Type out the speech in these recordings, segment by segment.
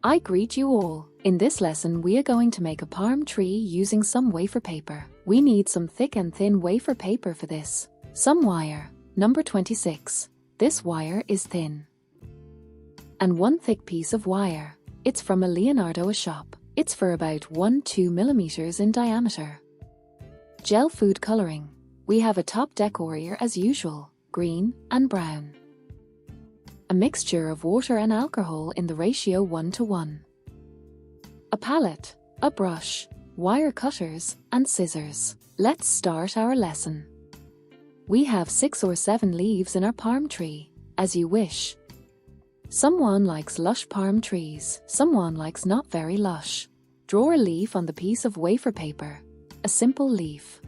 I greet you all. In this lesson we are going to make a palm tree using some wafer paper. We need some thick and thin wafer paper for this. Some wire, number 26. This wire is thin. And one thick piece of wire. It's from a Leonardo shop. It's for about 1-2 millimeters in diameter. Gel food coloring. We have a top decor here as usual, green and brown. A mixture of water and alcohol in the ratio 1:1. A palette, a brush, wire cutters, and scissors. Let's start our lesson. We have 6 or 7 leaves in our palm tree, as you wish. Someone likes lush palm trees, someone likes not very lush. Draw a leaf on the piece of wafer paper, a simple leaf.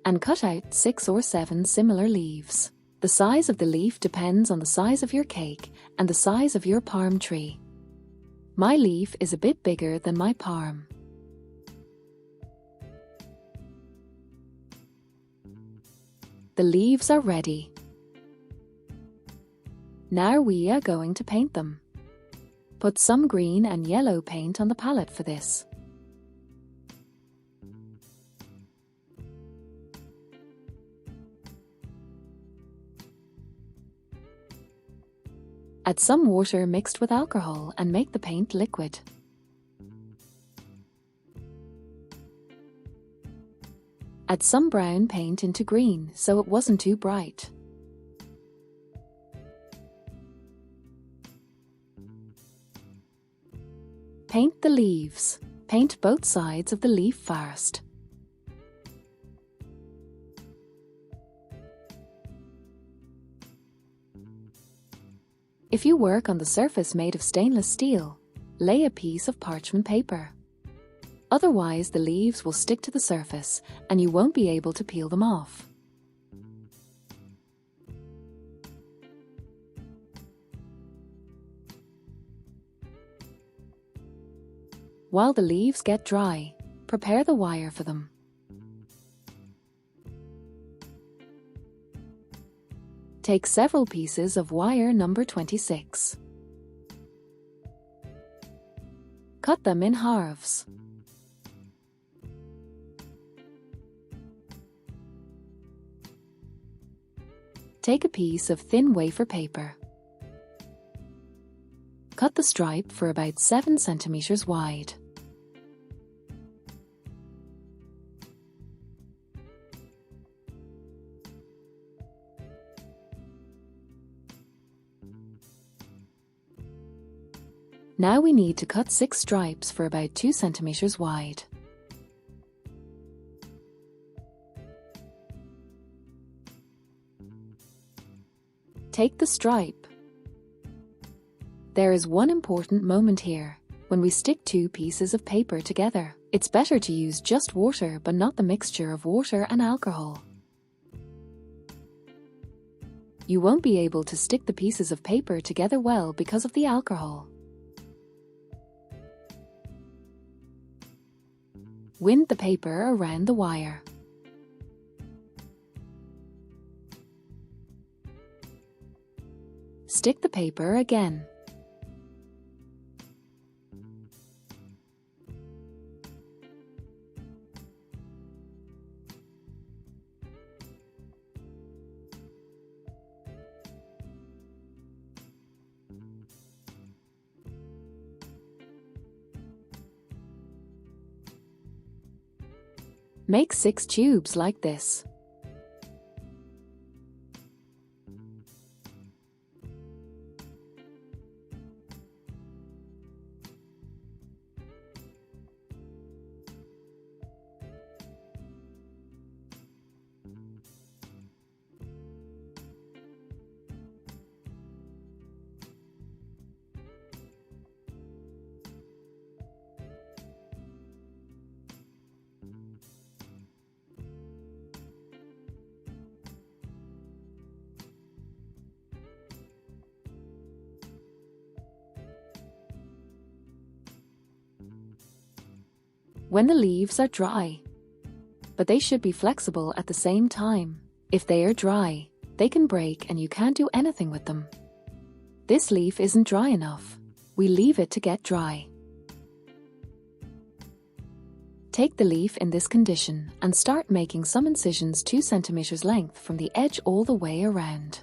And cut out 6 or 7 similar leaves. The size of the leaf depends on the size of your cake and the size of your palm tree. My leaf is a bit bigger than my palm. The leaves are ready. Now we are going to paint them. Put some green and yellow paint on the palette for this. Add some water mixed with alcohol and make the paint liquid. Add some brown paint into green so it wasn't too bright. Paint the leaves. Paint both sides of the leaf first. If you work on the surface made of stainless steel, lay a piece of parchment paper. Otherwise, the leaves will stick to the surface and you won't be able to peel them off. While the leaves get dry, prepare the wire for them. Take several pieces of wire number 26. Cut them in halves. Take a piece of thin wafer paper. Cut the stripe for about 7 centimeters wide. Now we need to cut 6 stripes for about 2 centimeters wide. Take the stripe. There is one important moment here. When we stick 2 pieces of paper together, it's better to use just water but not the mixture of water and alcohol. You won't be able to stick the pieces of paper together well because of the alcohol. Wind the paper around the wire. Stick the paper again. Make 6 tubes like this. When the leaves are dry, but they should be flexible at the same time. If they are dry, They can break and you can't do anything with them. This leaf isn't dry enough. We leave it to get dry. Take the leaf in this condition and start making some incisions 2 cm length from the edge all the way around.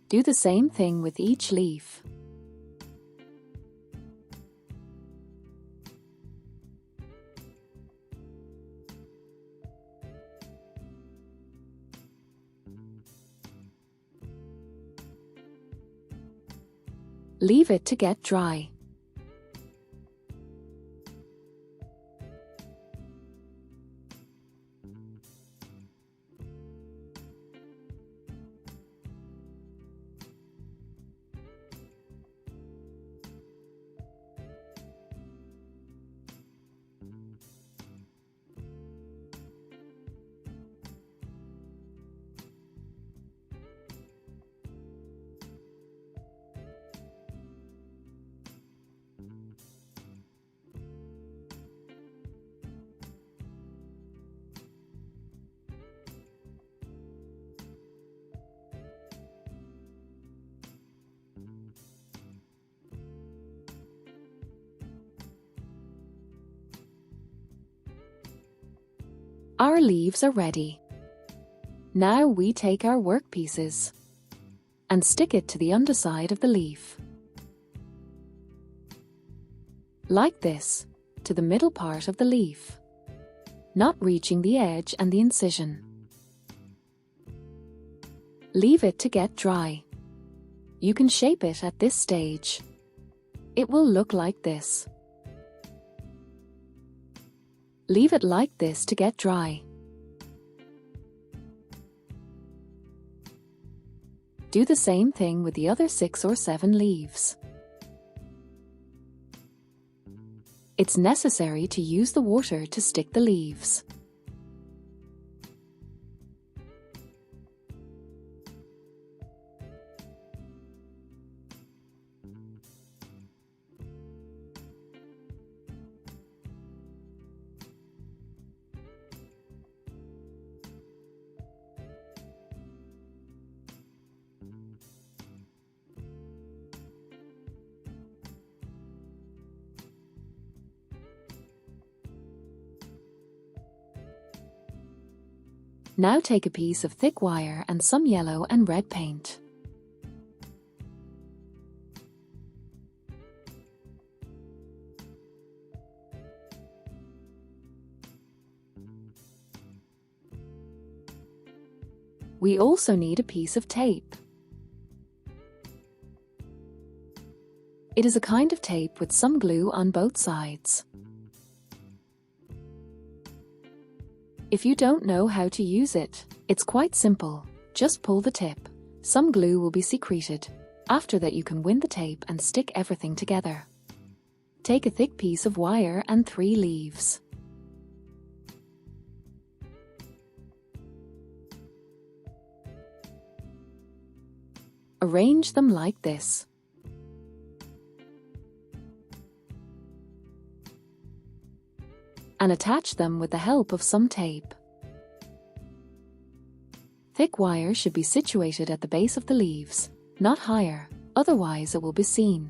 Do the same thing with each leaf. Leave it to get dry. Our leaves are ready. Now we take our workpieces and stick it to the underside of the leaf. Like this, to the middle part of the leaf, not reaching the edge and the incision. Leave it to get dry. You can shape it at this stage. It will look like this. Leave it like this to get dry. Do the same thing with the other 6 or 7 leaves. It's necessary to use the water to stick the leaves. Now take a piece of thick wire and some yellow and red paint. We also need a piece of tape. It is a kind of tape with some glue on both sides. If you don't know how to use it, it's quite simple. Just pull the tip. Some glue will be secreted. After that you can wind the tape and stick everything together. Take a thick piece of wire and 3 leaves. Arrange them like this. And attach them with the help of some tape. Thick wire should be situated at the base of the leaves, not higher, otherwise it will be seen.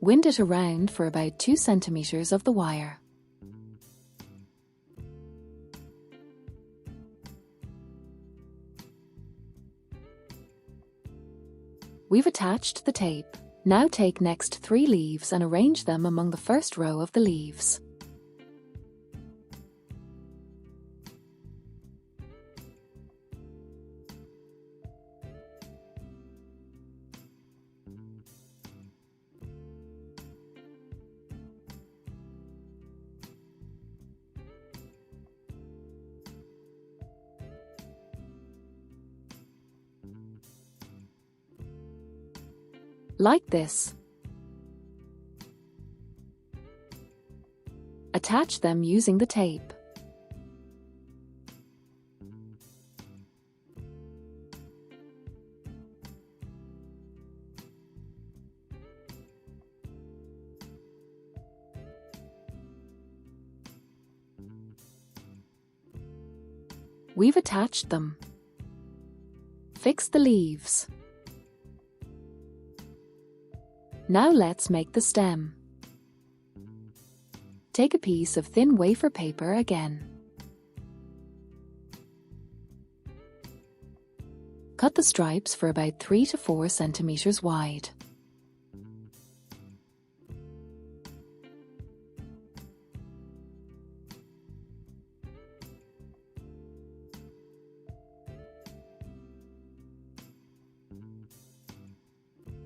Wind it around for about 2 centimeters of the wire. We've attached the tape. Now take next 3 leaves and arrange them among the first row of the leaves. like this. Attach them using the tape. We've attached them. Fix the leaves. Now let's make the stem. Take a piece of thin wafer paper again. Cut the stripes for about 3 to 4 centimeters wide.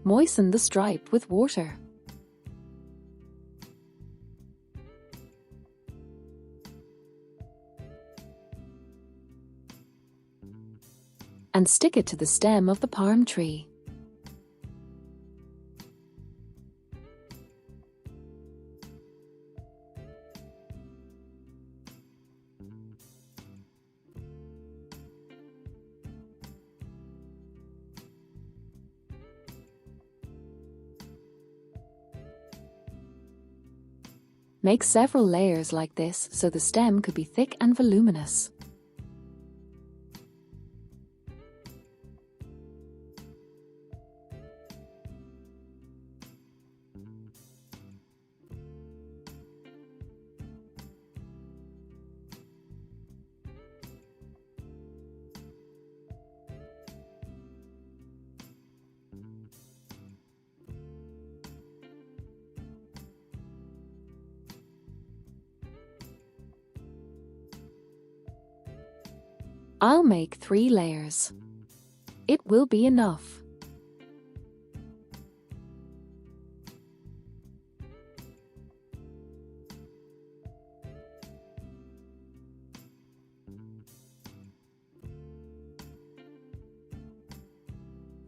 Moisten the stripe with water. And stick it to the stem of the palm tree. Make several layers like this so the stem could be thick and voluminous. I'll make 3 layers. It will be enough.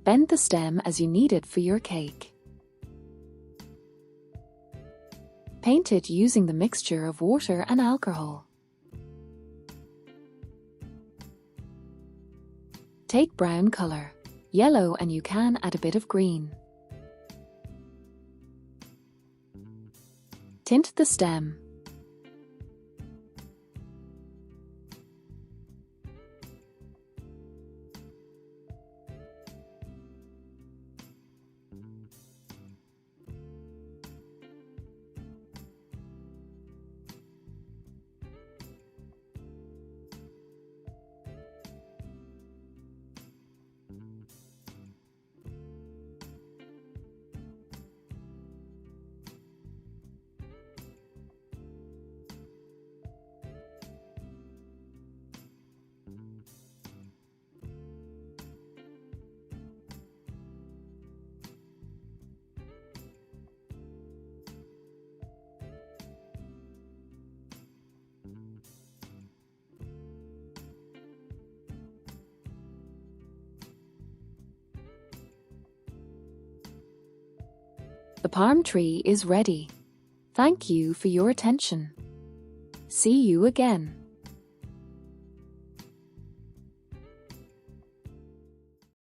Bend the stem as you need it for your cake. Paint it using the mixture of water and alcohol. Take brown color, yellow, and you can add a bit of green. Tint the stem. The palm tree is ready. Thank you for your attention. See you again.